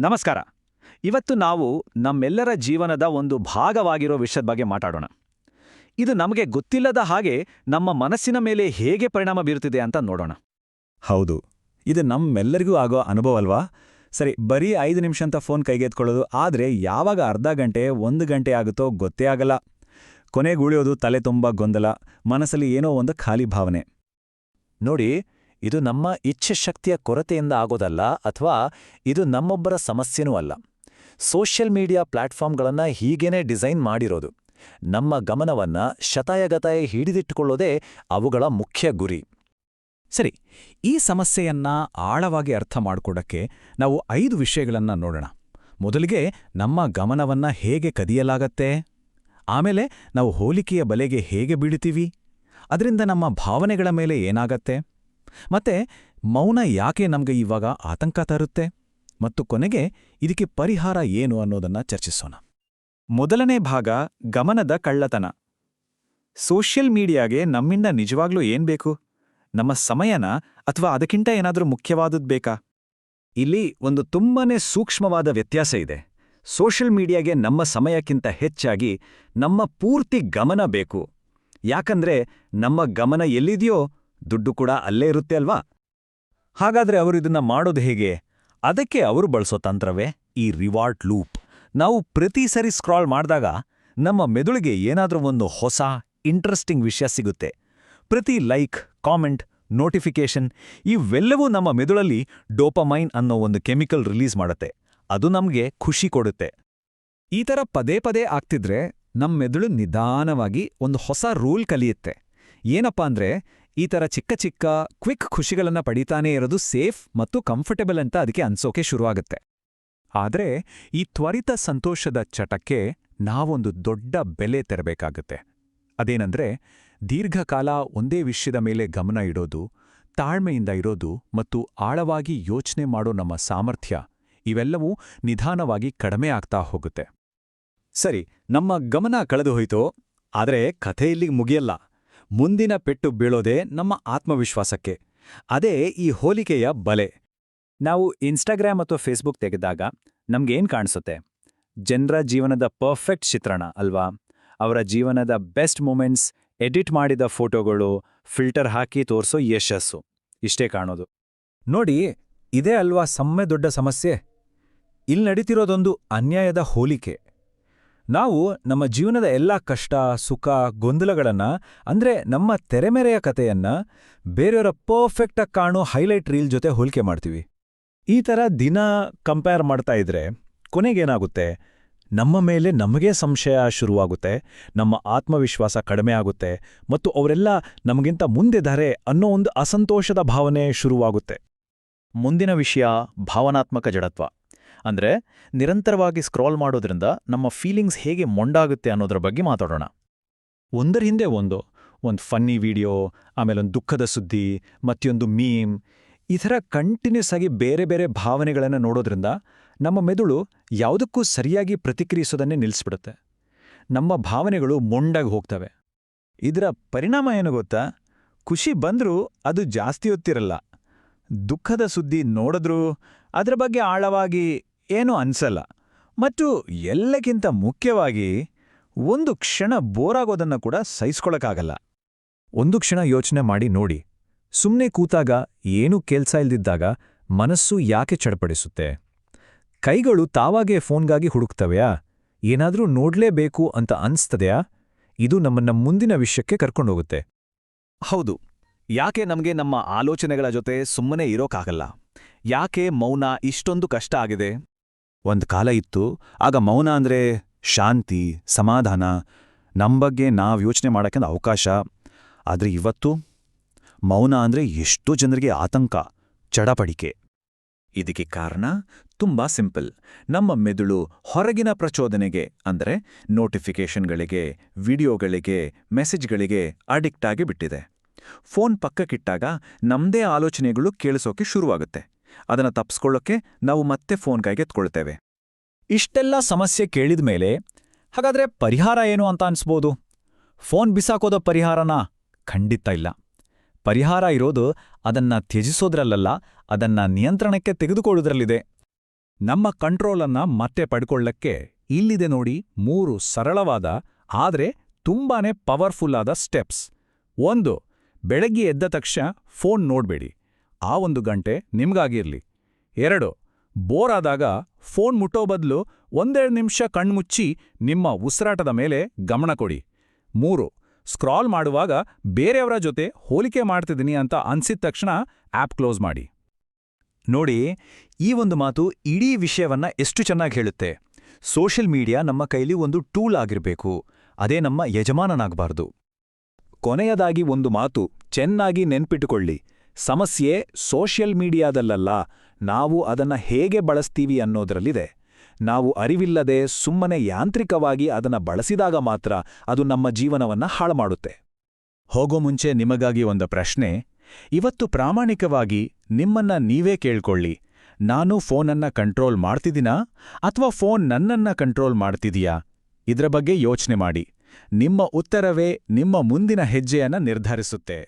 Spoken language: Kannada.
ನಮಸ್ಕಾರ. ಇವತ್ತು ನಾವು ನಮ್ಮೆಲ್ಲರ ಜೀವನದ ಒಂದು ಭಾಗವಾಗಿರೋ ವಿಷಯದ ಬಗ್ಗೆ ಮಾತಾಡೋಣ. ಇದು ನಮಗೆ ಗೊತ್ತಿಲ್ಲದ ಹಾಗೆ ನಮ್ಮ ಮನಸ್ಸಿನ ಮೇಲೆ ಹೇಗೆ ಪರಿಣಾಮ ಬೀರುತ್ತಿದೆ ಅಂತ ನೋಡೋಣ. ಹೌದು, ಇದು ನಮ್ಮೆಲ್ಲರಿಗೂ ಆಗೋ ಅನುಭವ ಅಲ್ವಾ? ಸರಿ, ಬರೀ 5 ನಿಮಿಷ ಅಂತ ಫೋನ್ ಕೈಗೆತ್ಕೊಳ್ಳೋದು, ಆದರೆ ಯಾವಾಗ ಅರ್ಧ ಗಂಟೆ 1 ಗಂಟೆ ಆಗುತ್ತೋ ಗೊತ್ತೇ ಆಗಲ್ಲ. ಕೊನೆಗೂಳಿಯೋದು ತಲೆ ತುಂಬ ಗೊಂದಲ, ಮನಸ್ಸಲ್ಲಿ ಏನೋ ಒಂದು ಖಾಲಿ ಭಾವನೆ. ನೋಡಿ, ಇದು ನಮ್ಮ ಇಚ್ಛಾಶಕ್ತಿಯ ಕೊರತೆಯಿಂದ ಆಗೋದಲ್ಲ, ಅಥವಾ ಇದು ನಮ್ಮೊಬ್ಬರ ಸಮಸ್ಯೆನೂ ಅಲ್ಲ. ಸೋಷಿಯಲ್ ಮೀಡಿಯಾ ಪ್ಲಾಟ್ಫಾರ್ಮ್ಗಳನ್ನು ಹೀಗೇನೆ ಡಿಸೈನ್ ಮಾಡಿರೋದು. ನಮ್ಮ ಗಮನವನ್ನ ಶತಾಯಗತಾಯ ಹಿಡಿದಿಟ್ಟುಕೊಳ್ಳೋದೇ ಅವುಗಳ ಮುಖ್ಯ ಗುರಿ. ಸರಿ, ಈ ಸಮಸ್ಯೆಯನ್ನ ಆಳವಾಗಿ ಅರ್ಥ ಮಾಡ್ಕೊಡಕ್ಕೆ ನಾವು 5 ವಿಷಯಗಳನ್ನ ನೋಡೋಣ. ಮೊದಲಿಗೆ ನಮ್ಮ ಗಮನವನ್ನ ಹೇಗೆ ಕದಿಯಲಾಗತ್ತೆ, ಆಮೇಲೆ ನಾವು ಹೋಲಿಕೆಯ ಬಲೆಗೆ ಹೇಗೆ ಬೀಳ್ತೀವಿ, ಅದರಿಂದ ನಮ್ಮ ಭಾವನೆಗಳ ಮೇಲೆ ಏನಾಗತ್ತೆ, ಮತ್ತೆ ಮೌನ ಯಾಕೆ ನಮ್ಗೆ ಇವಾಗ ಆತಂಕ ತರುತ್ತೆ, ಮತ್ತು ಕೊನೆಗೆ ಇದಕ್ಕೆ ಪರಿಹಾರ ಏನು ಅನ್ನೋದನ್ನ ಚರ್ಚಿಸೋಣ. ಮೊದಲನೇ ಭಾಗ, ಗಮನದ ಕಳ್ಳತನ. ಸೋಷಿಯಲ್ ಮೀಡಿಯಾಗೆ ನಮ್ಮಿಂದ ನಿಜವಾಗ್ಲೂ ಏನ್ಬೇಕು? ನಮ್ಮ ಸಮಯನ, ಅಥವಾ ಅದಕ್ಕಿಂತ ಏನಾದ್ರೂ ಮುಖ್ಯವಾದುದ್ ಬೇಕಾ? ಇಲ್ಲಿ ಒಂದು ತುಂಬಾನೇ ಸೂಕ್ಷ್ಮವಾದ ವ್ಯತ್ಯಾಸ ಇದೆ. ಸೋಷಿಯಲ್ ಮೀಡಿಯಾಗೆ ನಮ್ಮ ಸಮಯಕ್ಕಿಂತ ಹೆಚ್ಚಾಗಿ ನಮ್ಮ ಪೂರ್ತಿ ಗಮನ ಬೇಕು. ಯಾಕಂದ್ರೆ ನಮ್ಮ ಗಮನ ಎಲ್ಲಿದೆಯೋ ದುಡ್ಡು ಕೂಡ ಅಲ್ಲೇ ಇರುತ್ತೆ ಅಲ್ವಾ? ಹಾಗಾದ್ರೆ ಅವರು ಇದನ್ನ ಮಾಡೋದು ಹೇಗೆ? ಅದಕ್ಕೆ ಅವರು ಬಳಸೋ ತಂತ್ರವೇ ಈ ರಿವಾರ್ಡ್ ಲೂಪ್. ನಾವು ಪ್ರತಿ ಸರಿ ಸ್ಕ್ರಾಲ್ ಮಾಡಿದಾಗ ನಮ್ಮ ಮೆದುಳಿಗೆ ಏನಾದ್ರೂ ಒಂದು ಹೊಸ ಇಂಟ್ರೆಸ್ಟಿಂಗ್ ವಿಷಯ ಸಿಗುತ್ತೆ. ಪ್ರತಿ ಲೈಕ್, ಕಾಮೆಂಟ್, ನೋಟಿಫಿಕೇಶನ್ ಇವೆಲ್ಲವೂ ನಮ್ಮ ಮೆದುಳಲ್ಲಿ ಡೋಪಮೈನ್ ಅನ್ನೋ ಒಂದು ಕೆಮಿಕಲ್ ರಿಲೀಸ್ ಮಾಡುತ್ತೆ. ಅದು ನಮ್ಗೆ ಖುಷಿ ಕೊಡುತ್ತೆ. ಈ ಥರ ಪದೇ ಪದೇ ಆಗ್ತಿದ್ರೆ ನಮ್ಮ ಮೆದುಳು ನಿಧಾನವಾಗಿ ಒಂದು ಹೊಸ ರೂಲ್ ಕಲಿಯುತ್ತೆ. ಏನಪ್ಪಾ ಅಂದ್ರೆ, ಈ ಥರ ಚಿಕ್ಕ ಚಿಕ್ಕ ಕ್ವಿಕ್ ಖುಷಿಗಳನ್ನ ಪಡಿತಾನೇ ಇರೋದು ಸೇಫ್ ಮತ್ತು ಕಂಫರ್ಟಬಲ್ ಅಂತ ಅದಕ್ಕೆ ಅನ್ಸೋಕೆ ಶುರುವಾಗುತ್ತೆ. ಆದ್ರೆ ಈ ತ್ವರಿತ ಸಂತೋಷದ ಚಟಕ್ಕೆ ನಾವೊಂದು ದೊಡ್ಡ ಬೆಲೆ ತೆರಬೇಕಾಗುತ್ತೆ. ಅದೇನಂದ್ರೆ, ದೀರ್ಘಕಾಲ ಒಂದೇ ವಿಷಯದ ಮೇಲೆ ಗಮನ ಇಡೋದು, ತಾಳ್ಮೆಯಿಂದ ಇರೋದು ಮತ್ತು ಆಳವಾಗಿ ಯೋಚನೆ ಮಾಡೋ ನಮ್ಮ ಸಾಮರ್ಥ್ಯ, ಇವೆಲ್ಲವೂ ನಿಧಾನವಾಗಿ ಕಡಿಮೆ ಆಗ್ತಾ ಹೋಗುತ್ತೆ. ಸರಿ, ನಮ್ಮ ಗಮನ ಕಳೆದು ಹೋಯ್ತೋ, ಆದರೆ ಕಥೆ ಇಲ್ಲಿಗೆ ಮುಗಿಯಲ್ಲ. ಮುಂದಿನ ಪೆಟ್ಟು ಬೀಳೋದೇ ನಮ್ಮ ಆತ್ಮವಿಶ್ವಾಸಕ್ಕೆ. ಅದೇ ಈ ಹೋಲಿಕೆಯ ಬಲೆ. ನಾವು ಇನ್ಸ್ಟಾಗ್ರಾಮ್ ಮತ್ತು ಫೇಸ್ಬುಕ್ ತೆಗೆದಾಗ ನಮ್ಗೇನ್ ಕಾಣಿಸುತ್ತೆ? ಜನರ ಜೀವನದ ಪರ್ಫೆಕ್ಟ್ ಚಿತ್ರಣ ಅಲ್ವಾ? ಅವರ ಜೀವನದ ಬೆಸ್ಟ್ ಮೂಮೆಂಟ್ಸ್, ಎಡಿಟ್ ಮಾಡಿದ ಫೋಟೋಗಳು, ಫಿಲ್ಟರ್ ಹಾಕಿ ತೋರಿಸೋ ಯಶಸ್ಸು, ಇಷ್ಟೇ ಕಾಣೋದು. ನೋಡಿ, ಇದೇ ಅಲ್ವಾ ದೊಡ್ಡ ಸಮಸ್ಯೆ. ಇಲ್ಲಿ ನಡೀತಿರೋದೊಂದು ಅನ್ಯಾಯದ ಹೋಲಿಕೆ. ನಾವು ನಮ್ಮ ಜೀವನದ ಎಲ್ಲಾ ಕಷ್ಟ, ಸುಖ, ಗೊಂದಲಗಳನ್ನ, ಅಂದ್ರೆ ನಮ್ಮ ತೆರೆಮೆರೆಯ ಕಥೆಯನ್ನ ಬೇರೆಯವರ ಪರ್ಫೆಕ್ಟಾಗಿ ಕಾಣೋ ಹೈಲೈಟ್ ರೀಲ್ ಜೊತೆ ಹೋಲಿಕೆ ಮಾಡ್ತೀವಿ. ಈ ಥರ ದಿನ ಕಂಪೇರ್ ಮಾಡ್ತಾ ಇದ್ರೆ ಕೊನೆಗೇನಾಗುತ್ತೆ? ನಮ್ಮ ಮೇಲೆ ನಮಗೇ ಸಂಶಯ ಶುರುವಾಗುತ್ತೆ, ನಮ್ಮ ಆತ್ಮವಿಶ್ವಾಸ ಕಡಿಮೆ ಆಗುತ್ತೆ, ಮತ್ತು ಅವರೆಲ್ಲ ನಮಗಿಂತ ಮುಂದಿದ್ದಾರೆ ಅನ್ನೋ ಒಂದು ಅಸಂತೋಷದ ಭಾವನೆ ಶುರುವಾಗುತ್ತೆ. ಮುಂದಿನ ವಿಷಯ ಭಾವನಾತ್ಮಕ ಜಡತ್ವ. ಅಂದ್ರೆ, ನಿರಂತರವಾಗಿ ಸ್ಕ್ರಾಲ್ ಮಾಡೋದ್ರಿಂದ ನಮ್ಮ ಫೀಲಿಂಗ್ಸ್ ಹೇಗೆ ಮೊಂಡಾಗುತ್ತೆ ಅನ್ನೋದ್ರ ಬಗ್ಗೆ ಮಾತಾಡೋಣ. ಒಂದರ ಹಿಂದೆ ಒಂದು ಫನ್ನಿ ವಿಡಿಯೋ, ಆಮೇಲೊಂದು ದುಃಖದ ಸುದ್ದಿ, ಮತ್ತೊಂದು ಮೀಮ್, ಈ ಥರ ಕಂಟಿನ್ಯೂಸ್ ಆಗಿ ಬೇರೆ ಬೇರೆ ಭಾವನೆಗಳನ್ನು ನೋಡೋದ್ರಿಂದ ನಮ್ಮ ಮೆದುಳು ಯಾವುದಕ್ಕೂ ಸರಿಯಾಗಿ ಪ್ರತಿಕ್ರಿಯಿಸೋದನ್ನೇ ನಿಲ್ಲಿಸ್ಬಿಡುತ್ತೆ. ನಮ್ಮ ಭಾವನೆಗಳು ಮೊಂಡಾಗಿ ಹೋಗ್ತವೆ. ಇದರ ಪರಿಣಾಮ ಏನು ಗೊತ್ತಾ? ಖುಷಿ ಬಂದ್ರೂ ಅದು ಜಾಸ್ತಿ ಹೊತ್ತಿರಲ್ಲ. ದುಃಖದ ಸುದ್ದಿ ನೋಡಿದ್ರೂ ಅದರ ಬಗ್ಗೆ ಆಳವಾಗಿ ಏನೂ ಅನ್ಸಲ್ಲ. ಮತ್ತು ಎಲ್ಲಕ್ಕಿಂತ ಮುಖ್ಯವಾಗಿ, ಒಂದು ಕ್ಷಣ ಬೋರಾಗೋದನ್ನ ಕೂಡ ಸಹಿಸ್ಕೊಳಕ್ಕಾಗಲ್ಲ. ಒಂದು ಕ್ಷಣ ಯೋಚನೆ ಮಾಡಿ ನೋಡಿ, ಸುಮ್ಮನೆ ಕೂತಾಗ, ಏನೂ ಕೆಲ್ಸ ಇಲ್ದಿದ್ದಾಗ ಮನಸ್ಸು ಯಾಕೆ ಚಡಪಡಿಸುತ್ತೆ? ಕೈಗಳು ತಾವಾಗೇ ಫೋನ್ಗಾಗಿ ಹುಡುಕ್ತವೆಯಾ? ಏನಾದ್ರೂ ನೋಡ್ಲೇಬೇಕು ಅಂತ ಅನ್ಸ್ತದೆಯಾ? ಇದು ನಮ್ಮನ್ನ ಮುಂದಿನ ವಿಷಯಕ್ಕೆ ಕರ್ಕೊಂಡೋಗುತ್ತೆ. ಹೌದು, ಯಾಕೆ ನಮಗೆ ನಮ್ಮ ಆಲೋಚನೆಗಳ ಜೊತೆ ಸುಮ್ಮನೆ ಇರೋಕ್ಕಾಗಲ್ಲ? ಯಾಕೆ ಮೌನ ಇಷ್ಟೊಂದು ಕಷ್ಟ ಆಗಿದೆ? ಒಂದು ಕಾಲ ಇತ್ತು, ಆಗ ಮೌನ ಅಂದ್ರೆ ಶಾಂತಿ, ಸಮಾಧಾನ, ನಮ್ಮ ಬಗ್ಗೆ ನಾವು ಯೋಚನೆ ಮಾಡೋಕ್ಕೊಂದು ಅವಕಾಶ. ಆದ್ರೆ ಇವತ್ತು ಮೌನ ಅಂದ್ರೆ ಎಷ್ಟೋ ಜನರಿಗೆ ಆತಂಕ, ಚಡಪಡಿಕೆ. ಇದಕ್ಕೆ ಕಾರಣ ತುಂಬಾ ಸಿಂಪಲ್. ನಮ್ಮ ಮೆದುಳು ಹೊರಗಿನ ಪ್ರಚೋದನೆಗೆ, ಅಂದ್ರೆ ನೋಟಿಫಿಕೇಷನ್ಗಳಿಗೆ, ವಿಡಿಯೋಗಳಿಗೆ, ಮೆಸೇಜ್ಗಳಿಗೆ ಅಡಿಕ್ಟ್ ಆಗಿ ಬಿಟ್ಟಿದೆ. ಫೋನ್ ಪಕ್ಕಕ್ಕಿಟ್ಟಾಗ ನಮ್ದೇ ಆಲೋಚನೆಗಳು ಕೇಳಿಸೋಕೆ ಶುರುವಾಗುತ್ತೆ. ಅದನ್ನ ತಪ್ಪಿಸ್ಕೊಳ್ಳೋಕೆ ನಾವು ಮತ್ತೆ ಫೋನ್ ಕೈಗೆ ಎತ್ಕೊಳ್ತೇವೆ. ಇಷ್ಟೆಲ್ಲ ಸಮಸ್ಯೆ ಕೇಳಿದ್ಮೇಲೆ ಹಾಗಾದ್ರೆ ಪರಿಹಾರ ಏನು ಅಂತ ಅನ್ಸ್ಬೋದು? ಫೋನ್ ಬಿಸಾಕೋದ ಪರಿಹಾರನಾ? ಖಂಡಿತ ಇಲ್ಲ. ಪರಿಹಾರ ಇರೋದು ಅದನ್ನ ತ್ಯಜಿಸೋದ್ರಲ್ಲ, ಅದನ್ನ ನಿಯಂತ್ರಣಕ್ಕೆ ತೆಗೆದುಕೊಳ್ಳೋದ್ರಲ್ಲಿದೆ. ನಮ್ಮ ಕಂಟ್ರೋಲನ್ನ ಮತ್ತೆ ಪಡ್ಕೊಳ್ಳಕ್ಕೆ ಇಲ್ಲಿದೆ ನೋಡಿ 3 ಸರಳವಾದ ಆದ್ರೆ ತುಂಬಾನೇ ಪವರ್ಫುಲ್ ಆದ ಸ್ಟೆಪ್ಸ್. 1. ಬೆಳಗ್ಗೆ ಎದ್ದ ತಕ್ಷಣ ಫೋನ್ ನೋಡ್ಬೇಡಿ. ಆ 1 ಗಂಟೆ ನಿಮ್ಗಾಗಿರ್ಲಿ. 2. ಬೋರ್ ಆದಾಗ ಫೋನ್ ಮುಟ್ಟೋ ಬದಲು 1-2 ನಿಮಿಷ ಕಣ್ಮುಚ್ಚಿ ನಿಮ್ಮ ಉಸಿರಾಟದ ಮೇಲೆ ಗಮನ ಕೊಡಿ. 3. ಸ್ಕ್ರಾಲ್ ಮಾಡುವಾಗ ಬೇರೆಯವರ ಜೊತೆ ಹೋಲಿಕೆ ಮಾಡ್ತಿದ್ದೀನಿ ಅಂತ ಅನ್ಸಿದ ತಕ್ಷಣ ಆಪ್ ಕ್ಲೋಸ್ ಮಾಡಿ. ನೋಡಿ, ಈ ಒಂದು ಮಾತು ಇಡೀ ವಿಷಯವನ್ನ ಎಷ್ಟು ಚೆನ್ನಾಗಿ ಹೇಳುತ್ತೆ. ಸೋಷಿಯಲ್ ಮೀಡಿಯಾ ನಮ್ಮ ಕೈಲಿ ಒಂದು ಟೂಲ್ ಆಗಿರಬೇಕು, ಅದೇ ನಮ್ಮ ಯಜಮಾನನಾಗಬಾರ್ದು. ಕೊನೆಯದಾಗಿ ಒಂದು ಮಾತು ಚೆನ್ನಾಗಿ ನೆನ್ಪಿಟ್ಟುಕೊಳ್ಳಿ. ಸಮಸ್ಯೆ ಸೋಷಿಯಲ್ ಮೀಡಿಯಾದಲ್ಲಲ್ಲ, ನಾವು ಅದನ್ನ ಹೇಗೆ ಬಳಸ್ತೀವಿ ಅನ್ನೋದ್ರಲ್ಲಿದೆ. ನಾವು ಅರಿವಿಲ್ಲದೆ ಸುಮ್ಮನೆ ಯಾಂತ್ರಿಕವಾಗಿ ಅದನ್ನ ಬಳಸಿದಾಗ ಮಾತ್ರ ಅದು ನಮ್ಮ ಜೀವನವನ್ನ ಹಾಳುಮಾಡುತ್ತೆ. ಹೋಗೋ ಮುಂಚೆ ನಿಮಗಾಗಿ ಒಂದು ಪ್ರಶ್ನೆ. ಇವತ್ತು ಪ್ರಾಮಾಣಿಕವಾಗಿ ನಿಮ್ಮನ್ನ ನೀವೇ ಕೇಳ್ಕೊಳ್ಳಿ. ನಾನು ಫೋನನ್ನ ಕಂಟ್ರೋಲ್ ಮಾಡ್ತಿದ್ದೀನಾ ಅಥವಾ ಫೋನ್ ನನ್ನನ್ನ ಕಂಟ್ರೋಲ್ ಮಾಡ್ತಿದೀಯಾ? ಇದ್ರ ಬಗ್ಗೆ ಯೋಚನೆ ಮಾಡಿ. ನಿಮ್ಮ ಉತ್ತರವೇ ನಿಮ್ಮ ಮುಂದಿನ ಹೆಜ್ಜೆಯನ್ನ ನಿರ್ಧರಿಸುತ್ತೆ.